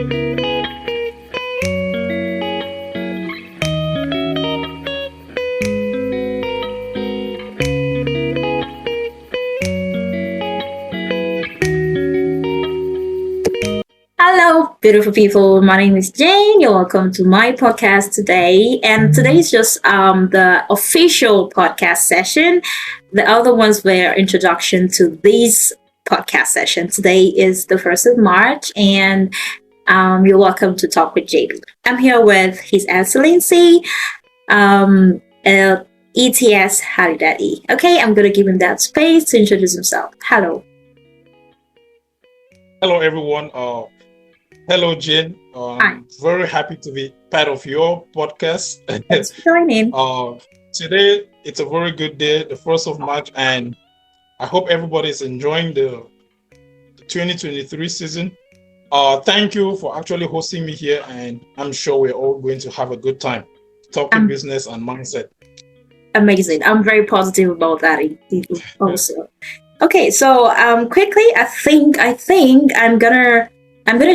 Hello, beautiful people. My name is Jane. You're welcome to my podcast today. And today is just the official podcast session. The other ones were introduction to this podcast session. Today is the 1st of March, and you're welcome to Talk with JB. I'm here with his excellency, Ets Halidaddy. Okay, I'm going to give him that space to introduce himself. Hello. Hello, everyone. Hello, Jane. Hi. Very happy to be part of your podcast. Thanks for joining. Today, it's a very good day, the 1st of March, and I hope everybody is enjoying the 2023 season. Thank you for actually hosting me here, and I'm sure we're all going to have a good time talking business and mindset. Amazing. I'm very positive about that also. Okay, so quickly, I think I'm gonna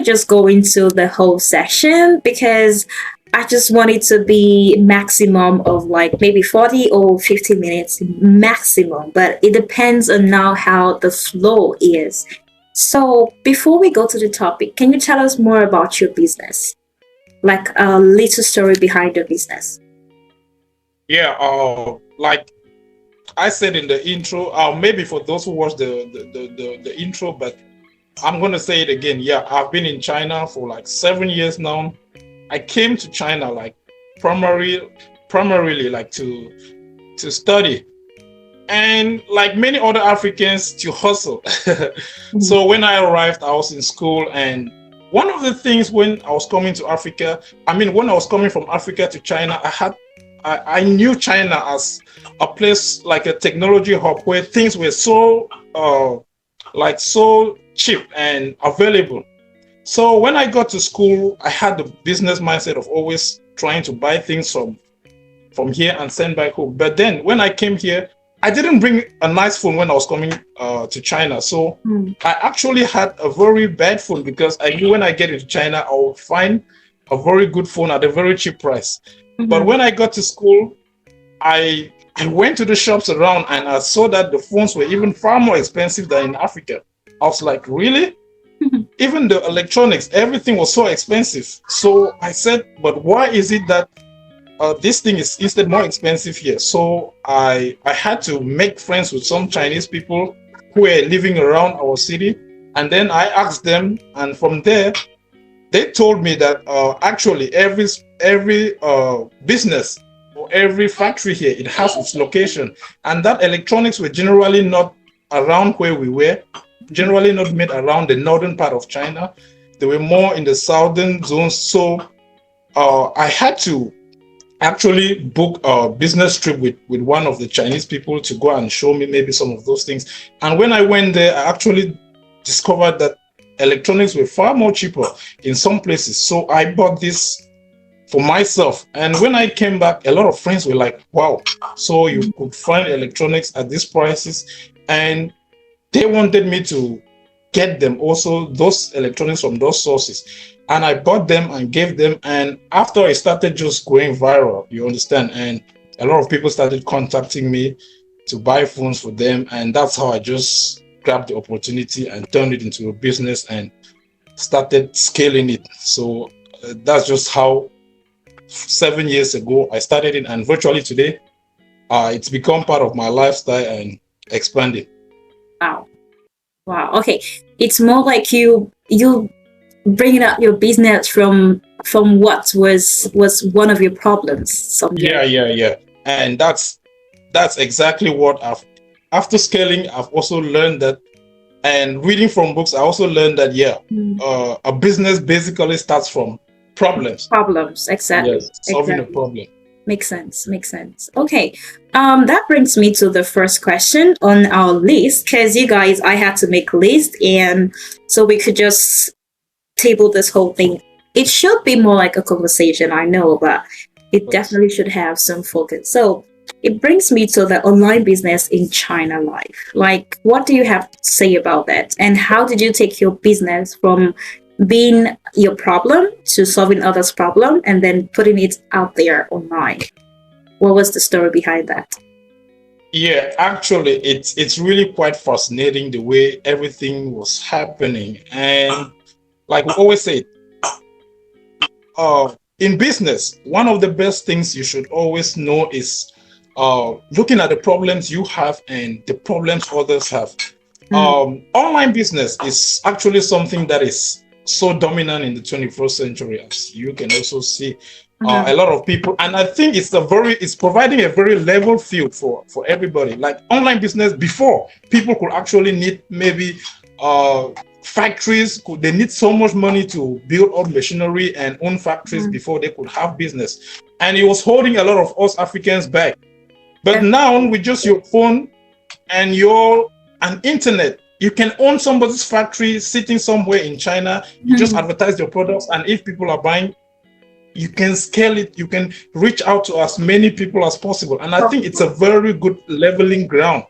just go into the whole session because I just want it to be maximum of like maybe 40 or 50 minutes maximum, but it depends on now how the flow is. So before we go to the topic, can you tell us more about your business? Like a little story behind your business. Yeah, like I said in the intro, maybe for those who watched the intro, but I'm going to say it again. Yeah, I've been in China for like 7 years now. I came to China like primarily like to study, and like many other Africans, to hustle. So when I arrived, I was in school, and one of the things when I was coming to Africa, when I was coming from Africa to China, I knew China as a place like a technology hub where things were so cheap and available. So when I got to school, I had the business mindset of always trying to buy things from here and send back home. But then when I came here, I didn't bring a nice phone when I was coming to China. So I actually had a very bad phone because I knew when I get into China, I would find a very good phone at a very cheap price. But when I got to school, I went to the shops around and I saw that the phones were even far more expensive than in Africa. I was like, really? Even the electronics, everything was so expensive. So I said, but why is it that this thing is instead more expensive here? So I had to make friends with some Chinese people who were living around our city. And then I asked them, and from there, they told me that actually every business or every factory here, it has its location, and that electronics were generally not around where we were, generally not made around the northern part of China. They were more in the southern zones. So I had to actually book a business trip with one of the Chinese people to go and show me maybe some of those things. And when I went there, I actually discovered that electronics were far more cheaper in some places. So I bought this for myself. And when I came back, a lot of friends were like, wow, so you could find electronics at these prices. And they wanted me to get them also, those electronics from those sources. And I bought them and gave them. And after I started just going viral, you understand, and a lot of people started contacting me to buy phones for them. And that's how I just grabbed the opportunity and turned it into a business and started scaling it. So that's just how 7 years ago I started it, and virtually today it's become part of my lifestyle and expanding. Wow. Okay, it's more like you bringing up your business from what was one of your problems. Yeah. And that's exactly what after scaling, I've also learned that, and reading from books, I also learned that a business basically starts from problems. Exactly. Yes, solving a problem. Makes sense. Okay. That brings me to the first question on our list, because you guys, I had to make a list, and so we could just table this whole thing. It should be more like a conversation, I know, but it definitely should have some focus. So it brings me to the online business in China life. Like, what do you have to say about that? And how did you take your business from being your problem to solving others' problem and then putting it out there online. What was the story behind that? Yeah, actually, it's really quite fascinating the way everything was happening. And like we always say, in business, one of the best things you should always know is looking at the problems you have and the problems others have. Online business is actually something that is so dominant in the 21st century, as you can also see. A lot of people, and I think it's providing a very level field for everybody. Like online business, before people could actually need maybe factories, they need so much money to build up machinery and own factories before they could have business, and it was holding a lot of us Africans back. But now with just your phone and an internet, you can own somebody's factory sitting somewhere in China. You just advertise your products, and if people are buying, you can scale it. You can reach out to as many people as possible. And I think it's a very good leveling ground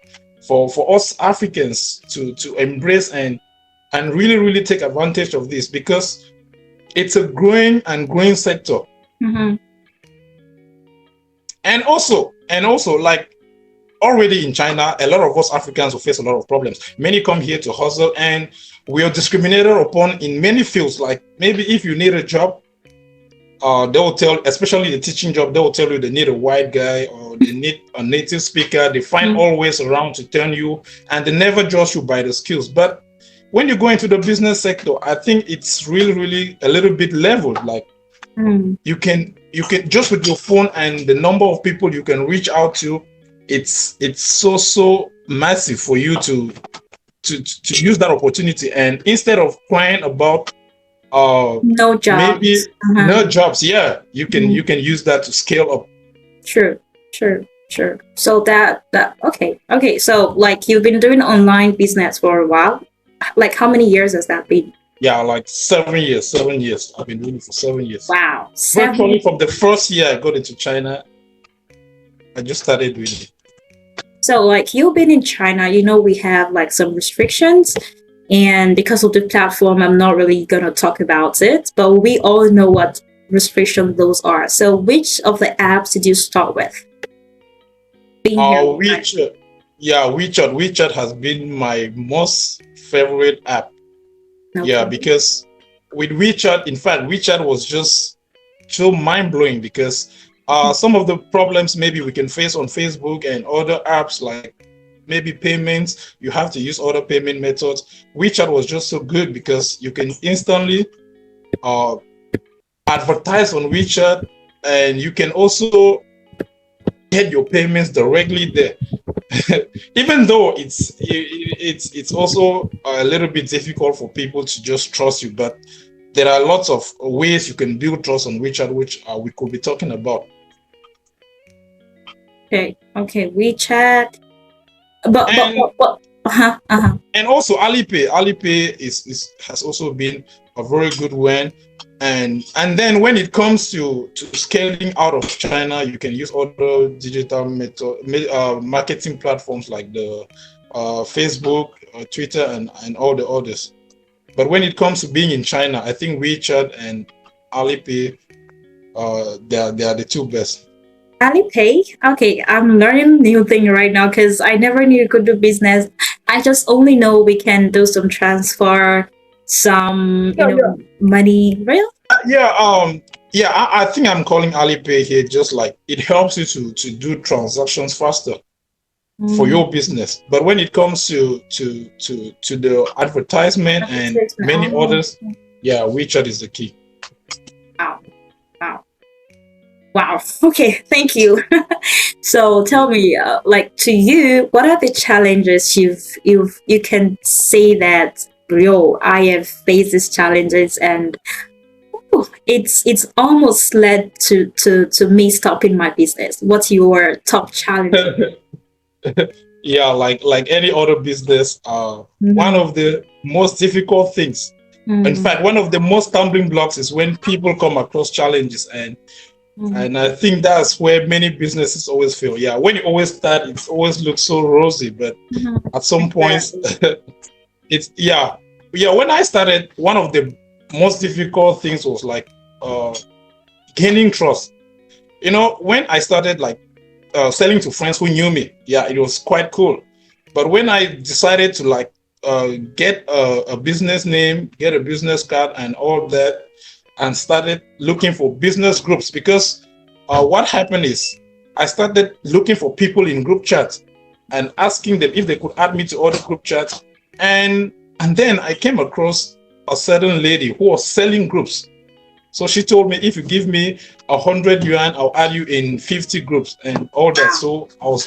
for us Africans to embrace and really take advantage of this, because it's a growing sector. And also like already in China, a lot of us Africans will face a lot of problems. Many come here to hustle, and we are discriminated upon in many fields. Like maybe if you need a job, they will tell, especially the teaching job, they will tell you they need a white guy or they need a native speaker. They find always around to turn you, and they never judge you by the skills. But when you go into the business sector, I think it's really a little bit leveled. Like you can just with your phone and the number of people you can reach out to, it's so massive for you to use that opportunity. And instead of crying about no jobs, maybe no jobs, yeah, you can use that to scale up. True. So that okay. So like you've been doing online business for a while. Like how many years has that been? Yeah, like 7 years. I've been doing it for 7 years. Wow. Virtually from the first year I got into China, I just started doing it. So like you've been in China, we have like some restrictions, and because of the platform, I'm not really gonna talk about it, but we all know what restrictions those are. So which of the apps did you start with? WeChat. Yeah, WeChat has been my most favorite app. Okay. Yeah, because with WeChat, in fact, WeChat was just so mind-blowing, because some of the problems maybe we can face on Facebook and other apps, like maybe payments, you have to use other payment methods. WeChat was just so good because you can instantly advertise on WeChat, and you can also get your payments directly there. Even though it's also a little bit difficult for people to just trust you, but there are lots of ways you can build trust on WeChat, which we could be talking about. Okay, WeChat. And also Alipay has also been a very good one. And then when it comes to scaling out of China, you can use other digital marketing platforms like the Facebook, Twitter, and all the others. But when it comes to being in China, I think WeChat and Alipay, they are the two best. Alipay? Okay, I'm learning new thing right now because I never knew you could do business. I just only know we can do some transfer, some money. Real? I think I'm calling Alipay here just like it helps you to do transactions faster for your business. But when it comes to the advertisement and many others, yeah, WeChat is the key. Wow. Okay, thank you. So tell me, like to you, what are the challenges you can say that, I have faced these challenges and it's almost led to me stopping my business. What's your top challenge? Yeah, like any other business, one of the most difficult things, in fact, one of the most stumbling blocks is when people come across challenges, and I think that's where many businesses always fail. Yeah, when you always start, it always looks so rosy, but at some points, it's when I started, one of the most difficult things was like gaining trust. You know, when I started like selling to friends who knew me, yeah, it was quite cool. But when I decided to like get a business name, get a business card, and all that, and started looking for business groups, because what happened is I started looking for people in group chats and asking them if they could add me to other group chats, and then I came across a certain lady who was selling groups. So she told me, if you give me 100 yuan, I'll add you in 50 groups and all that. So I was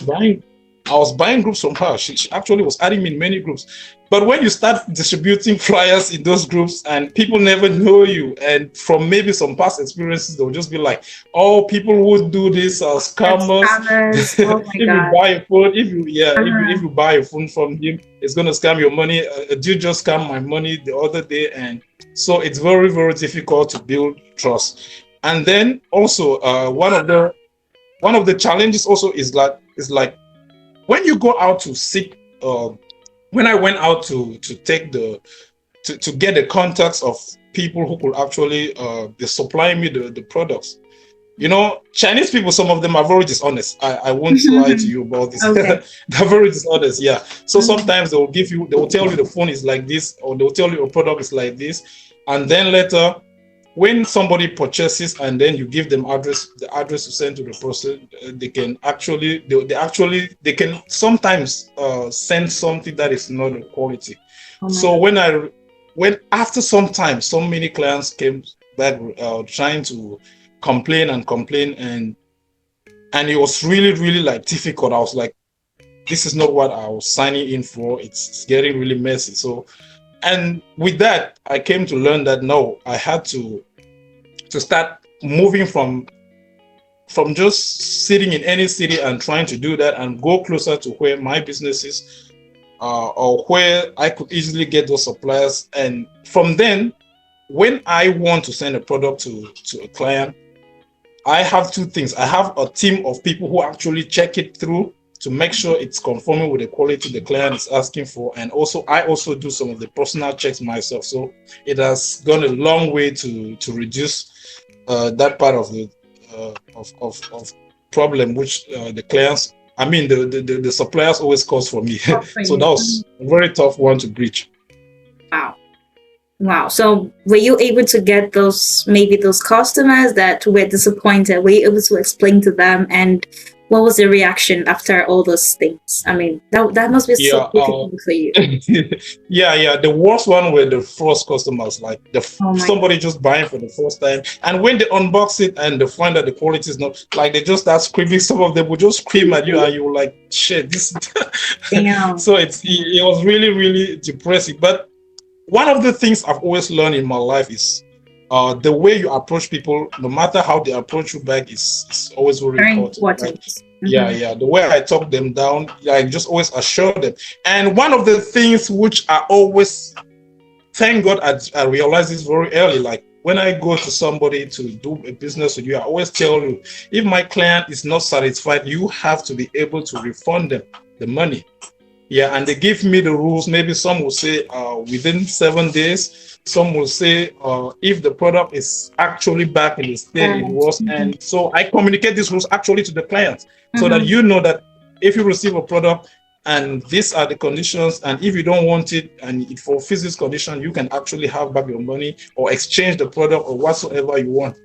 buying groups from her. She actually was adding me in many groups. But when you start distributing flyers in those groups and people never know you, and from maybe some past experiences, they'll just be like, "Oh, people who do this are scammers. Scammers. Oh my If you god. buy a phone, if you yeah, Uh-huh. if you buy a phone from him, it's gonna scam your money. You just scam my money the other day." And so it's very, very difficult to build trust. And then also one of the challenges also is like when you go out to seek when I went out to take to get the contacts of people who could actually they supply me the products. You know, Chinese people, some of them are very dishonest. I won't lie to you about this. Okay. They're very dishonest, yeah. So Mhm. sometimes they will tell you the phone is like this, or they'll tell you a product is like this. And then later, when somebody purchases and then you give them the address to send to the person, they can actually they can sometimes send something that is not the quality. Oh my So god. when after some time, so many clients came back trying to complain and complain, and it was really, really like difficult. I was like, this is not what I was signing in for. It's getting really messy. So, and with that, I came to learn that no, I had to start moving from just sitting in any city and trying to do that, and go closer to where my business is, or where I could easily get those suppliers. And from then, when I want to send a product to a client, I have two things. I have a team of people who actually check it through to make sure it's conforming with the quality the client is asking for, and also I also do some of the personal checks myself. So it has gone a long way to reduce that part of the of problem which the clients, I mean the suppliers always cause for me. Oh, for So you. that was a very tough one to breach. Wow. Wow. So were you able to get those, maybe those customers that were disappointed? Were you able to explain to them, and what was the reaction after all those things? I mean, that must be so Yeah, difficult for you. yeah. The worst one were the first customers, like Oh my god. somebody just buying for the first time, and when they unbox it and they find that the quality is not, like, they just start screaming. Some of them will just scream at you, and you're like, shit, this. Damn. So it was really, really depressing. But one of the things I've always learned in my life is the way you approach people, no matter how they approach you back, is always very Very important. Like, important. yeah, Mm-hmm. yeah. The way I talk them down, I just always assure them. And one of the things which I always, thank God, I realized this very early. Like when I go to somebody to do a business with you, I always tell you, if my client is not satisfied, you have to be able to refund them the money. Yeah, and they give me the rules. Maybe some will say within 7 days. Some will say if the product is actually back in the state it was. Mm-hmm. And so I communicate these rules actually to the clients, so that Mm-hmm. you know that if you receive a product and these are the conditions, and if you don't want it and it fulfills this condition, you can actually have back your money or exchange the product or whatsoever you want.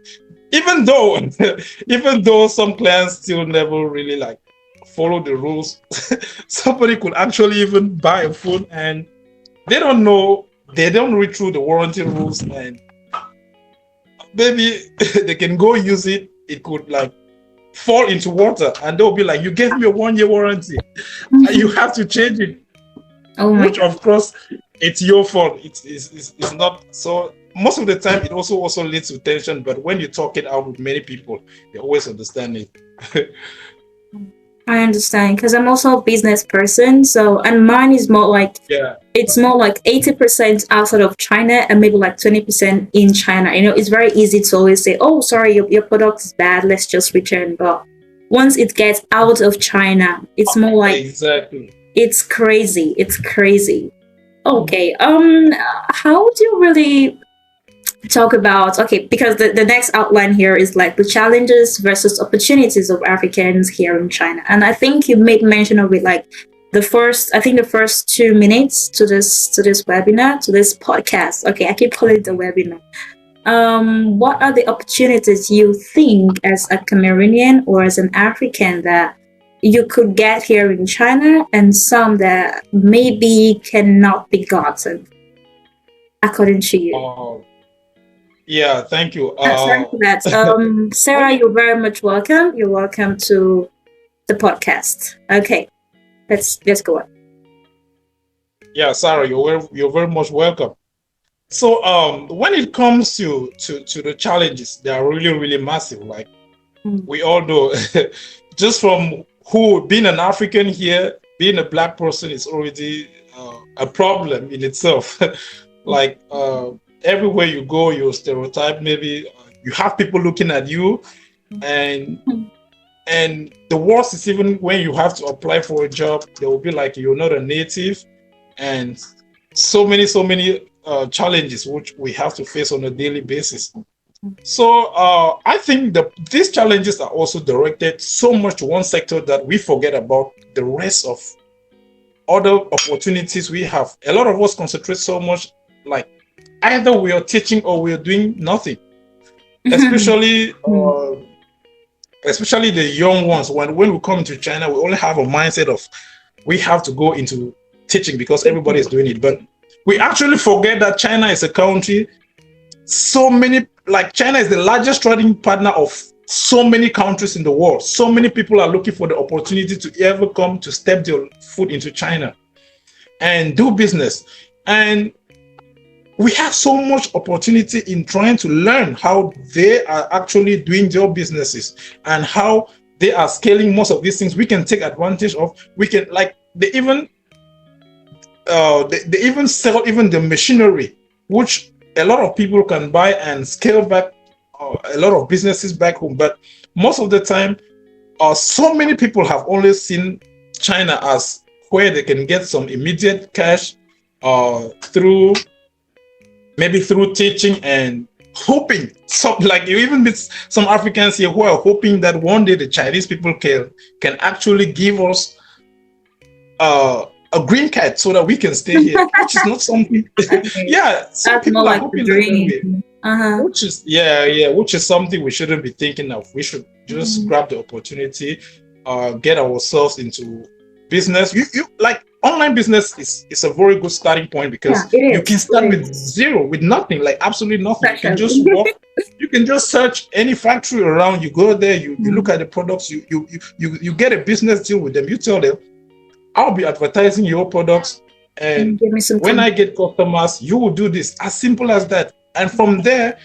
Even though, even though some clients still never really like follow the rules, somebody could actually even buy a phone and they don't know, they don't read through the warranty rules, and maybe they can go use it. It could like fall into water, and they'll be like, "You gave me a 1 year warranty, you have to change it." Oh my Which, god. of course, it's your fault. It's not. So most of the time, it also leads to tension. But when you talk it out with many people, they always understand it. I understand, because I'm also a business person. So, and mine is more like, Yeah. it's more like 80% outside of China and maybe like 20% in China. You know, it's very easy to always say, oh, sorry, your product is bad, let's just return. But once it gets out of China, it's more like, Exactly. it's crazy. It's crazy. Okay. How do you really talk about, okay, because the next outline here is like the challenges versus opportunities of Africans here in China. And I think you made mention of it like the first 2 minutes to this webinar, to this podcast. Okay, I keep calling it the webinar. What are the opportunities you think as a Cameroonian or as an African that you could get here in China, and some that maybe cannot be gotten according to you? Yeah, thank you. Sorry for that. Sarah, you're very much welcome. You're welcome to the podcast. Okay, let's go on. Yeah, Sarah, you're very much welcome. So when it comes to the challenges, they are really, really massive. Like we all know, just from being an African here, being a black person is already a problem in itself. Like everywhere you go, you're stereotyped. Maybe you have people looking at you, and the worst is even when you have to apply for a job, they will be like, you're not a native, and so many challenges which we have to face on a daily basis. So I think that these challenges are also directed so much to one sector that we forget about the rest of other opportunities we have. A lot of us concentrate so much, like either we are teaching or we are doing nothing. Especially the young ones. When we come to China, we only have a mindset of we have to go into teaching because everybody is doing it. But we actually forget that China is a country. China is the largest trading partner of so many countries in the world. So many people are looking for the opportunity to ever come to step their foot into China and do business. And we have so much opportunity in trying to learn how they are actually doing their businesses and how they are scaling most of these things. We can take advantage of. We can they even sell even the machinery, which a lot of people can buy and scale back a lot of businesses back home. But most of the time, so many people have only seen China as where they can get some immediate cash through teaching and hoping. So like you even meet some Africans here who are hoping that one day the Chinese people can actually give us a green card so that we can stay here, which is not something. Yeah, some That's people more are like hoping a dream. that way. Which is something we shouldn't be thinking of. We should just grab the opportunity, get ourselves into business. You like online business is a very good starting point because you can start with zero, with nothing, like absolutely nothing. You can just walk. You can just search any factory around. You go there. You look at the products. You get a business deal with them. You tell them, I'll be advertising your products, and when I get customers, you will do this. As simple as that. And from there,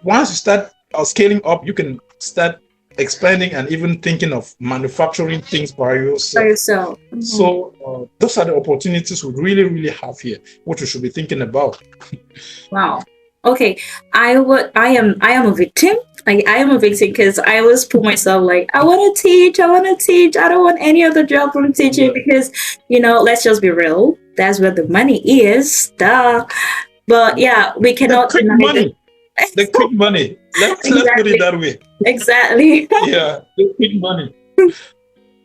once you start scaling up, you can start expanding and even thinking of manufacturing things by yourself. So those are the opportunities we really, really have here, what we should be thinking about. Wow. Okay, I am a victim. Like I am a victim because I always put myself like I want to teach. I don't want any other job from teaching because let's just be real. That's where the money is. Duh. But yeah, we cannot deny money. The quick money. Let's put it that way. Exactly. Yeah, the quick money.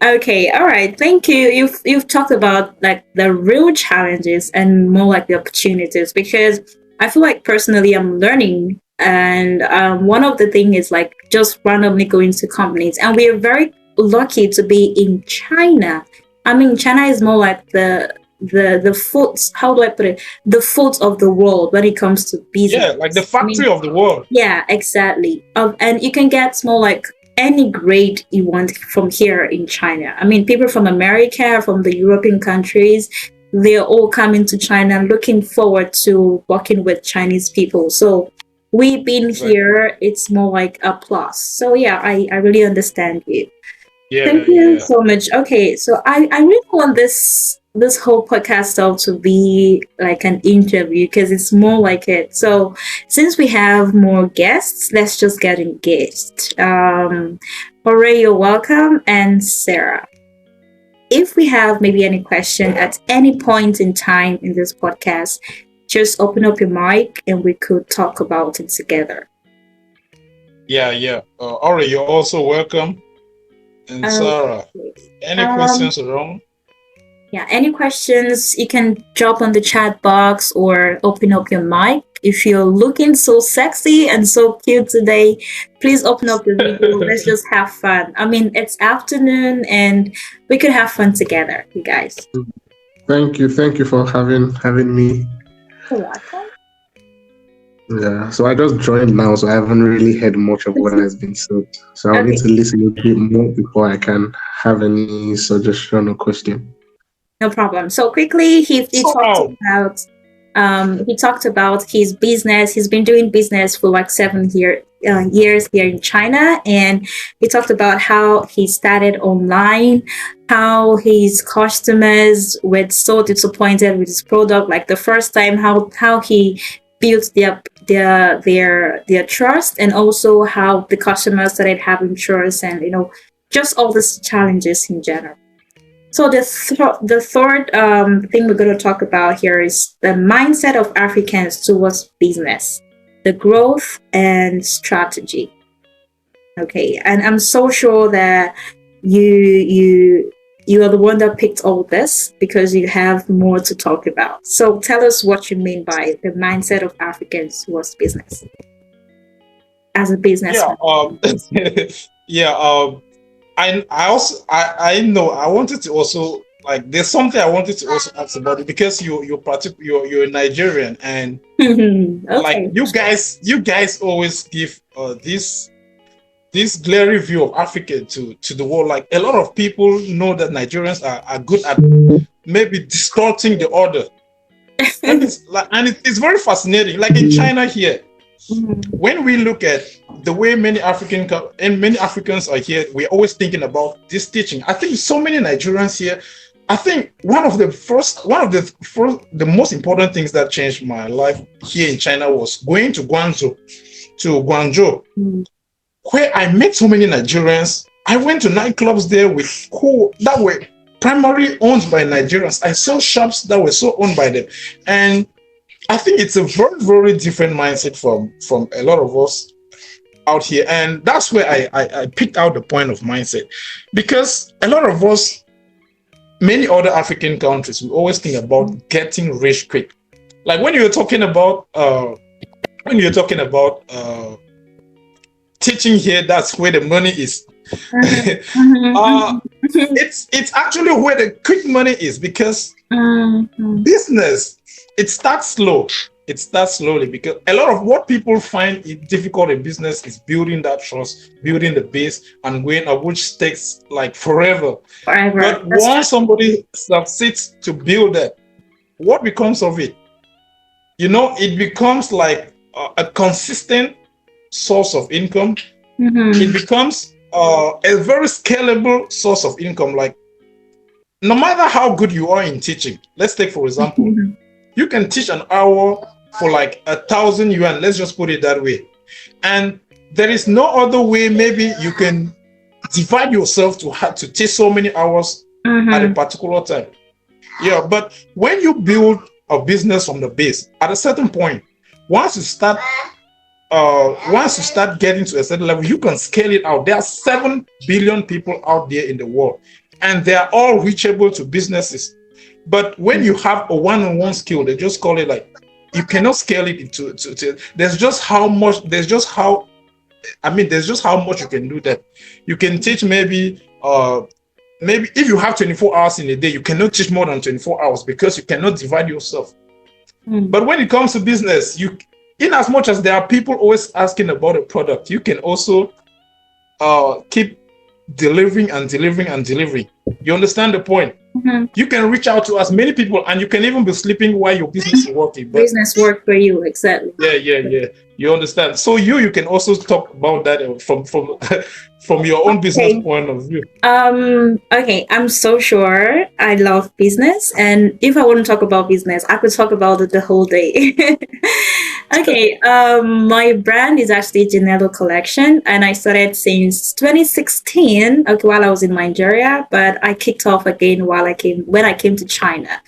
Okay, all right. Thank you. You've talked about like the real challenges and more like the opportunities, because I feel like personally I'm learning, and one of the things is like just randomly going to companies, and we are very lucky to be in China. I mean, China is more like the foot. How do I put it? The foot of the world when it comes to business. Yeah, like the factory of the world. Yeah, exactly. And you can get more like any grade you want from here in China. I mean, people from America, from the European countries, they're all coming to China, looking forward to working with Chinese people. So we've been here, it's more like a plus. So yeah, I really understand you. Yeah, thank you so much. Okay, so I really want this whole podcast stuff to be like an interview because it's more like it. So since we have more guests, let's just get engaged. Ore, you're welcome, and Sarah. If we have maybe any question at any point in time in this podcast, just open up your mic and we could talk about it together. Yeah. Ori, you're also welcome. And Sarah, any questions around? Yeah, any questions, you can drop on the chat box or open up your mic. If you're looking so sexy and so cute today, please open up the video. Let's just have fun. I mean, it's afternoon and we could have fun together, you guys. Thank you for having me. You're welcome. Yeah, so I just joined now, so I haven't really heard much of what has been said. So I'll need to listen a bit more before I can have any suggestion or question. No problem. So quickly, he talked about his business. He's been doing business for like 7 years here in China, and he talked about how he started online, how his customers were so disappointed with his product, like the first time, how he built their trust, and also how the customers started having trust, and just all these challenges in general. So the third thing we're going to talk about here is the mindset of Africans towards business, the growth and strategy. Okay, and I'm so sure that you are the one that picked all this because you have more to talk about. So tell us what you mean by the mindset of Africans towards business as a businessman. I know I wanted to also, like, there's something I wanted to also ask about it, because you're Nigerian, and Okay. like you guys always give this glaring view of Africa to the world. Like, a lot of people know that Nigerians are good at maybe distorting the order. And it's very fascinating. Like in China here, when we look at the way many Africans are here, we're always thinking about this teaching. I think so many Nigerians here, I think one of the most important things that changed my life here in China was going to Guangzhou, where I met so many Nigerians. I went to nightclubs there that were primarily owned by Nigerians. I saw shops that were so owned by them, and I think it's a very, very different mindset from a lot of us out here. And that's where I picked out the point of mindset, because a lot of us, many other African countries, we always think about getting rich quick. Like when you're talking about teaching here, that's where the money is. It's actually where the quick money is, because business, it starts slow. It starts slowly, because a lot of what people find it difficult in business is building that trust, building the base, and going up, which takes like forever. But once somebody succeeds to build that, what becomes of it? It becomes like a consistent source of income. It becomes a very scalable source of income. Like, no matter how good you are in teaching, let's take for example, you can teach an hour for like 1,000 yuan. Let's just put it that way. And there is no other way. Maybe you can divide yourself to teach so many hours at a particular time. Yeah, but when you build a business from the base, at a certain point, once you start getting to a certain level, you can scale it out. There are 7 billion people out there in the world, and they are all reachable to businesses. But when you have a one-on-one skill, they just call it like, you cannot scale it into there's just how much you can do that. You can teach maybe if you have 24 hours in a day, you cannot teach more than 24 hours because you cannot divide yourself. But when it comes to business, in as much as there are people always asking about a product, you can also keep delivering and delivering and delivering. You understand the point? You can reach out to as many people, and you can even be sleeping while your business is working. But business work for you, exactly. Yeah. You understand? So you can also talk about that from your own business point of view. Okay, I'm so sure I love business, and if I want to talk about business, I could talk about it the whole day. Okay, my brand is actually Janello Collection, and I started since 2016. Okay, while I was in Nigeria, but I kicked off again when I came to China.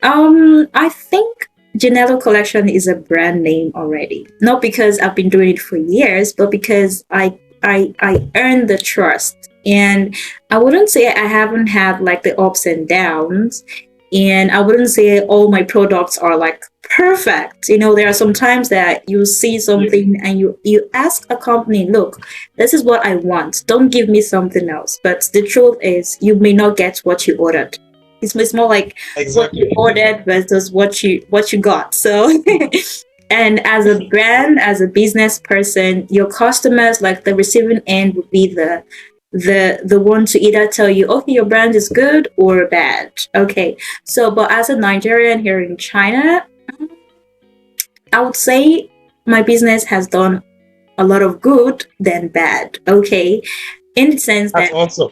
I think Janello Collection is a brand name already. Not because I've been doing it for years, but because I earned the trust. And I wouldn't say I haven't had like the ups and downs. And I wouldn't say all my products are like perfect. There are some times that you see something and you ask a company, look, this is what I want. Don't give me something else. But the truth is you may not get what you ordered. It's more like what you ordered versus what you got. So and as a brand, as a business person, your customers, like the receiving end, would be the one to either tell you, okay, your brand is good or bad. Okay. So but as a Nigerian here in China, I would say my business has done a lot of good than bad. Okay. In the sense that also.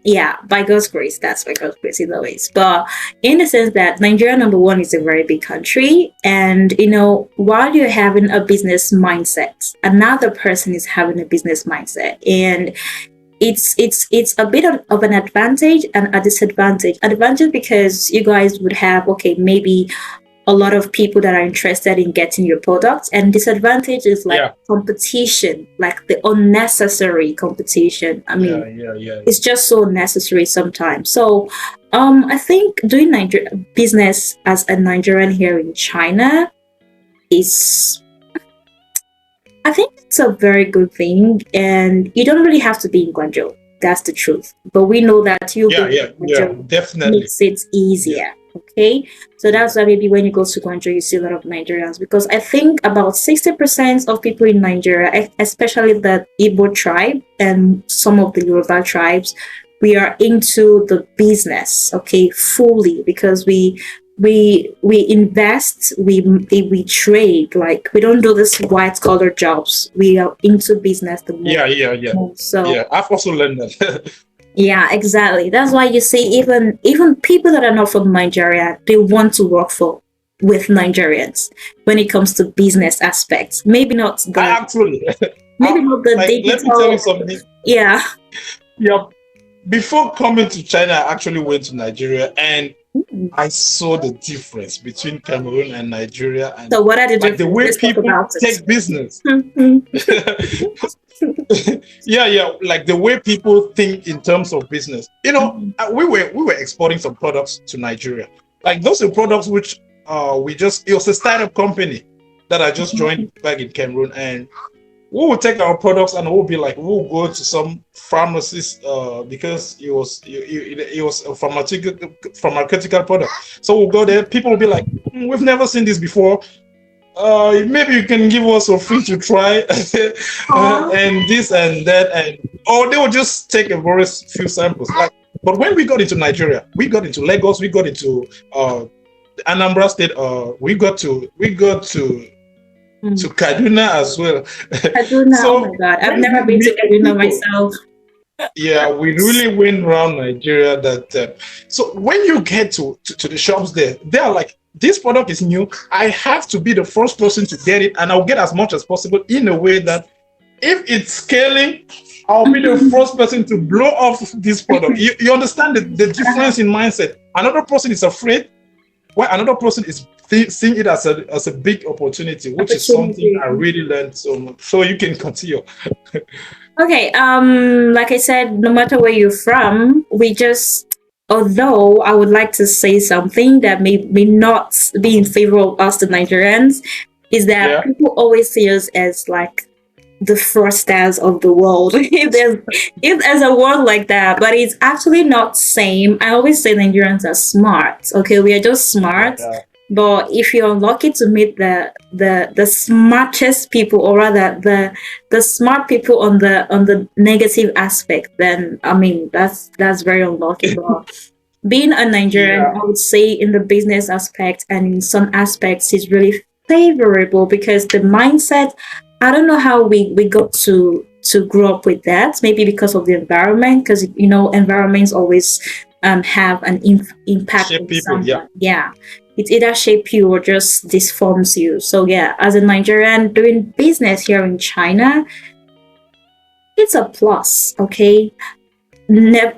Yeah, by God's grace, that's by God's grace, either ways. But in the sense that Nigeria, number one, is a very big country, and while you're having a business mindset, another person is having a business mindset, and it's a bit of an advantage and a disadvantage. Advantage because you guys would have, okay, maybe a lot of people that are interested in getting your products, and disadvantage is like competition, like the unnecessary competition. I mean, it's just so necessary sometimes. So I think doing business as a Nigerian here in China I think it's a very good thing, and you don't really have to be in Guangzhou. That's the truth. But we know that definitely makes it easier. Okay, so that's why maybe when you go to Guangzhou, you see a lot of Nigerians, because I think about 60% of people in Nigeria, especially the Igbo tribe and some of the Yoruba tribes, we are into the business, okay, fully, because we invest, we trade. Like, we don't do this white collar jobs. We are into business the most. So I've also learned that. Yeah, exactly. That's why you see even people that are not from Nigeria, they want to work with Nigerians when it comes to business aspects. Maybe not the absolutely. Maybe not the digital. Let me tell you something. Yeah. Before coming to China, I actually went to Nigeria, and I saw the difference between Cameroon and Nigeria. And so what are the differences? The way people take business. Like the way people think in terms of business. We were exporting some products to Nigeria. Like those are products which it was a startup company that I just joined back in Cameroon, and we will take our products and we'll be like, we'll go to some pharmacist because it was a pharmaceutical product. So we'll go there. People will be like, we've never seen this before. Maybe you can give us a free to try and this and that, or they will just take a very few samples. But when we got into Nigeria, we got into Lagos, we got into Anambra State, we got to Kaduna as well. Kaduna, so, oh my God, I've never been to Kaduna myself. Yeah, we really went around Nigeria so when you get to the shops there, they are like, this product is new. I have to be the first person to get it, and I'll get as much as possible in a way that if it's scaling, I'll be the first person to blow off this product. You understand the difference in mindset. Another person is afraid, while another person is seeing it as a big opportunity, which is something I really learned so much. So you can continue. Okay, like I said, no matter where you're from, although I would like to say something that may not be in favor of us, the Nigerians, is that people always see us as like the fraudsters of the world. if there's a word like that, but it's actually not same. I always say Nigerians are smart. Okay, we are just smart. But if you're lucky to meet the smartest people, or rather the smart people on the negative aspect, then I mean that's very unlucky. But being a Nigerian, I would say in the business aspect and in some aspects is really favorable, because the mindset, I don't know how we got to grow up with that. Maybe because of the environment, because environments always have an impact on someone. It either shape you or just disforms you. So as a Nigerian doing business here in China, it's a plus. Okay, despite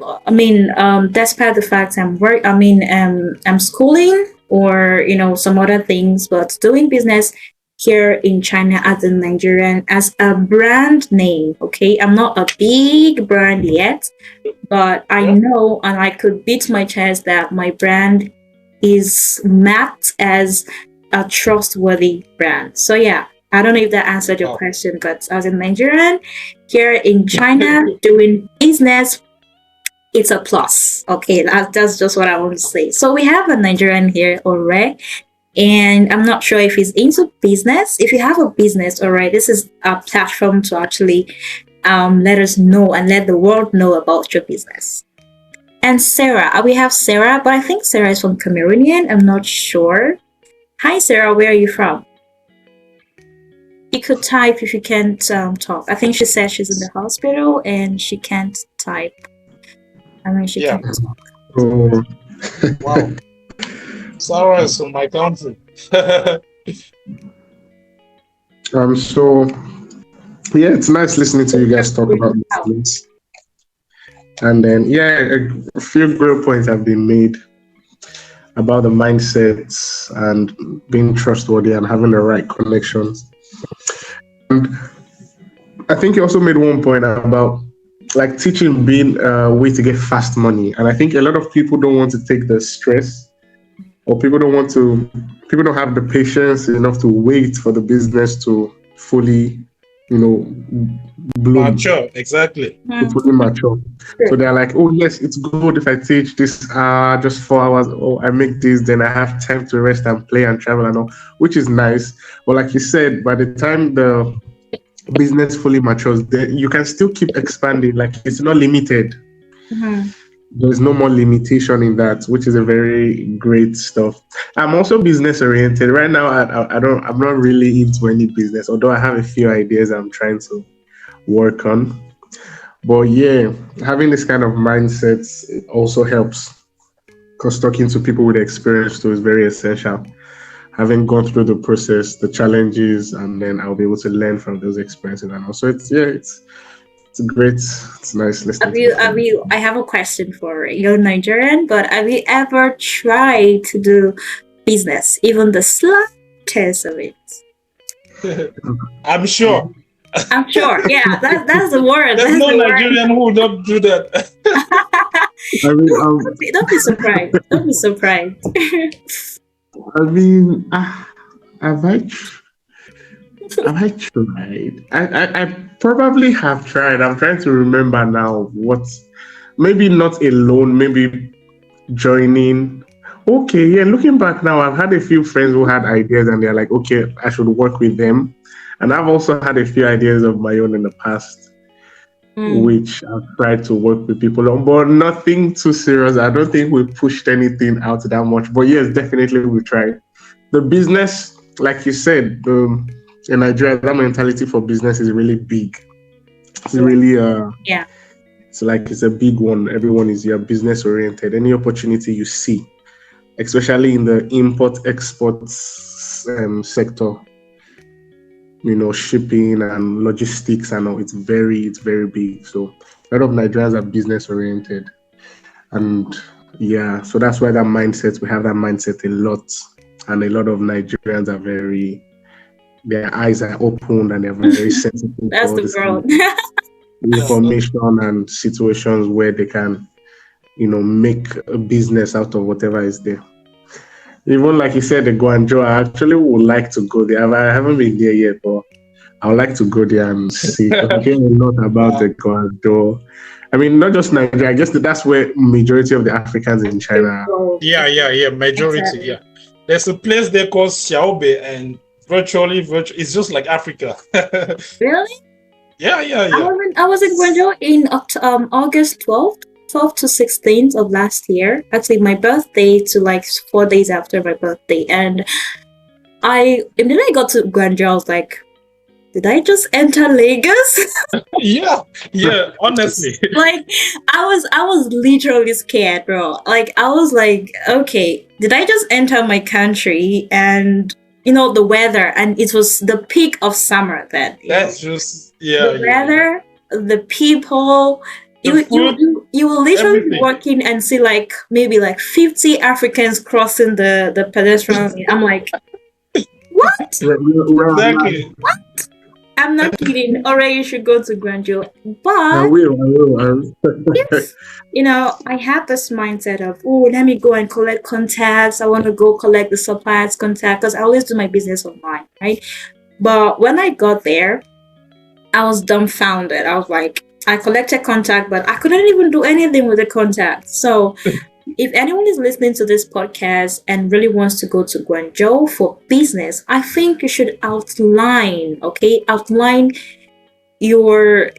the fact I'm schooling, or some other things, but doing business here in China as a Nigerian as a brand name. Okay, I'm not a big brand yet, but I know and I could beat my chest that my brand is mapped as a trustworthy brand. So yeah, I don't know if that answered your question, but as a Nigerian here in China doing business, it's a plus. Okay, that's just what I want to say. So we have a Nigerian here already, and I'm not sure if he's into business. If you have a business, alright, this is a platform to actually let us know and let the world know about your business. And Sarah, we have Sarah, but I think Sarah is from Cameroonian. I'm not sure. Hi, Sarah, where are you from? You could type if you can't talk. I think she said she's in the hospital and she can't type. I mean, she can't talk. Oh. Wow. Sarah is from my country. So yeah, it's nice listening to you guys talk about these. And then a few great points have been made about the mindsets and being trustworthy and having the right connections. And I think you also made one point about like teaching being a way to get fast money. And I think a lot of people don't want to take the stress, or people don't have the patience enough to wait for the business to fully, bloom. Mature, exactly. To fully mature. So they're like, oh yes, it's good if I teach this just 4 hours. Oh, I make this, then I have time to rest and play and travel and all, which is nice. But like you said, by the time the business fully matures, then you can still keep expanding. Like it's not limited. Mm-hmm. There's no more limitation in that, which is a very great stuff. I'm also business oriented right now. I'm not really into any business, although I have a few ideas I'm trying to work on. But yeah, having this kind of mindset also helps, because talking to people with experience too is very essential. Having gone through the process, the challenges, and then I'll be able to learn from those experiences. And also, it's great. It's nice listening. I have a question for you. You're Nigerian, but have you ever tried to do business, even the slightest of it? I'm sure. I'm sure. Yeah, that's the word. There's no Nigerian who would not do that. I mean, don't be surprised. Don't be surprised. I mean, have I tried? I probably have tried. I'm trying to remember now maybe not alone, maybe joining. Okay, yeah, looking back now, I've had a few friends who had ideas and they're like, okay, I should work with them. And I've also had a few ideas of my own in the past, which I've tried to work with people on, but nothing too serious. I don't think we pushed anything out that much. But yes, definitely we tried. The business, like you said, in Nigeria, that mentality for business is really big. It's really it's like it's a big one. Everyone is business oriented. Any opportunity you see, especially in the import-export sector, shipping and logistics and all, it's very big. So a lot of Nigerians are business oriented. And so that's why we have that mindset a lot. And a lot of Nigerians are their eyes are opened and they're very sensitive that's to all the this world. kind of information and situations where they can, make a business out of whatever is there. Even like you said, the Guangzhou, I actually would like to go there. I haven't been there yet, but I would like to go there and see. I'm hearing a lot about the Guangzhou. I mean, not just Nigeria. I guess that's where majority of the Africans in China are. Yeah. Majority, exactly. Yeah. There's a place there called Xiaobe, and virtually, it's just like Africa. Really? Yeah. I was in Guangzhou in August 12th to 16th of last year. Actually, my birthday to like 4 days after my birthday. And then I got to Guangzhou, I was like, did I just enter Lagos? yeah, honestly. Like, I was literally scared, bro. Like, I was like, okay, did I just enter my country? And, the weather, and it was the peak of summer then. That's just, The weather, the people, You, The you, food, you will literally be everything. walking and see like maybe like 50 Africans crossing the pedestrian lane. I'm like, what? Exactly. I'm not kidding. Already you should go to Guangzhou. I But will. if, I have this mindset of, oh, let me go and collect contacts. I want to go collect the suppliers' contact because I always do my business online, right? But when I got there, I was dumbfounded. I was like, I collected contact, but I couldn't even do anything with the contact. So if anyone is listening to this podcast and really wants to go to Guangzhou for business, I think you should outline your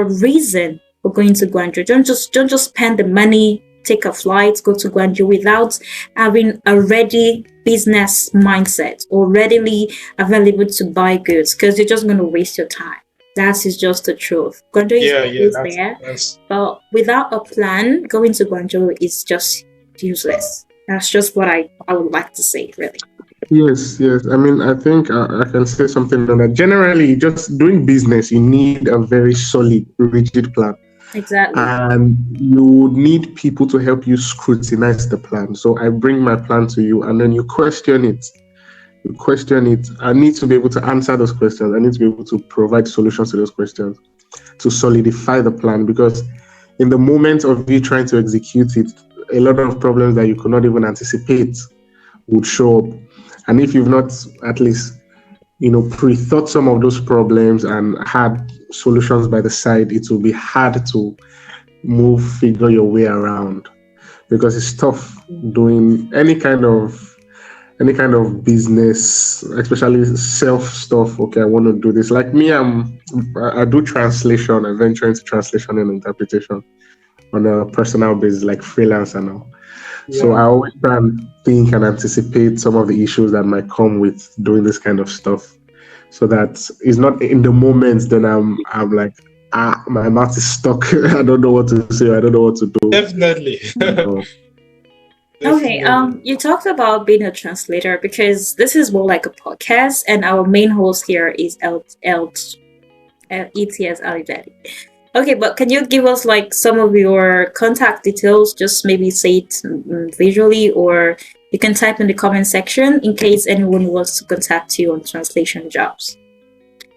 reason for going to Guangzhou. Don't just spend the money, take a flight, go to Guangzhou without having a ready business mindset or readily available to buy goods, because you're just going to waste your time. That is just the truth. Guangzhou is always there, that's but without a plan, going to Guangzhou is just useless. That's just what I would like to say, really. Yes. I mean, I think I can say something on that. Generally, just doing business, you need a very solid, rigid plan. Exactly. And you need people to help you scrutinize the plan. So I bring my plan to you, and then you question it. I need to be able to answer those questions. I need to be able to provide solutions to those questions to solidify the plan, because in the moment of you trying to execute it, a lot of problems that you could not even anticipate would show up. And if you've not at least, pre-thought some of those problems and had solutions by the side, it will be hard to figure your way around, because it's tough doing any kind of business, especially self stuff. Okay, I want to do this. Like me, I do translation. I venture into translation and interpretation on a personal basis, like freelance and all. So I always try and think and anticipate some of the issues that might come with doing this kind of stuff, so that it's not in the moment then I'm like, my mouth is stuck. I don't know what to say. I don't know what to do. definitely. Okay, you talked about being a translator, because this is more like a podcast, and our main host here is Ets Halidaddy. Okay, but can you give us like some of your contact details? Just maybe say it visually, or you can type in the comment section in case anyone wants to contact you on translation jobs.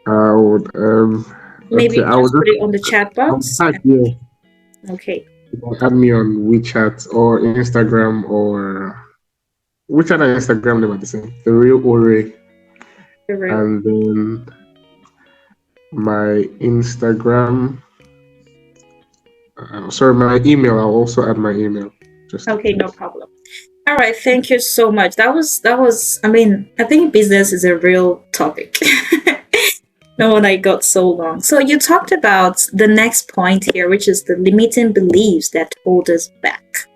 I would Maybe okay, I would put it on the chat box. type, yeah. Okay. Add me on WeChat or Instagram, or WeChat and Instagram, they are the same. The real Ore. And then my Instagram. Sorry, my email. I'll also add my email. Okay, no problem. All right, thank you so much. That was. I mean, I think business is a real topic. No one I got so long. So you talked about the next point here, which is the limiting beliefs that hold us back.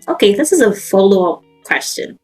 Okay, this is a follow-up question.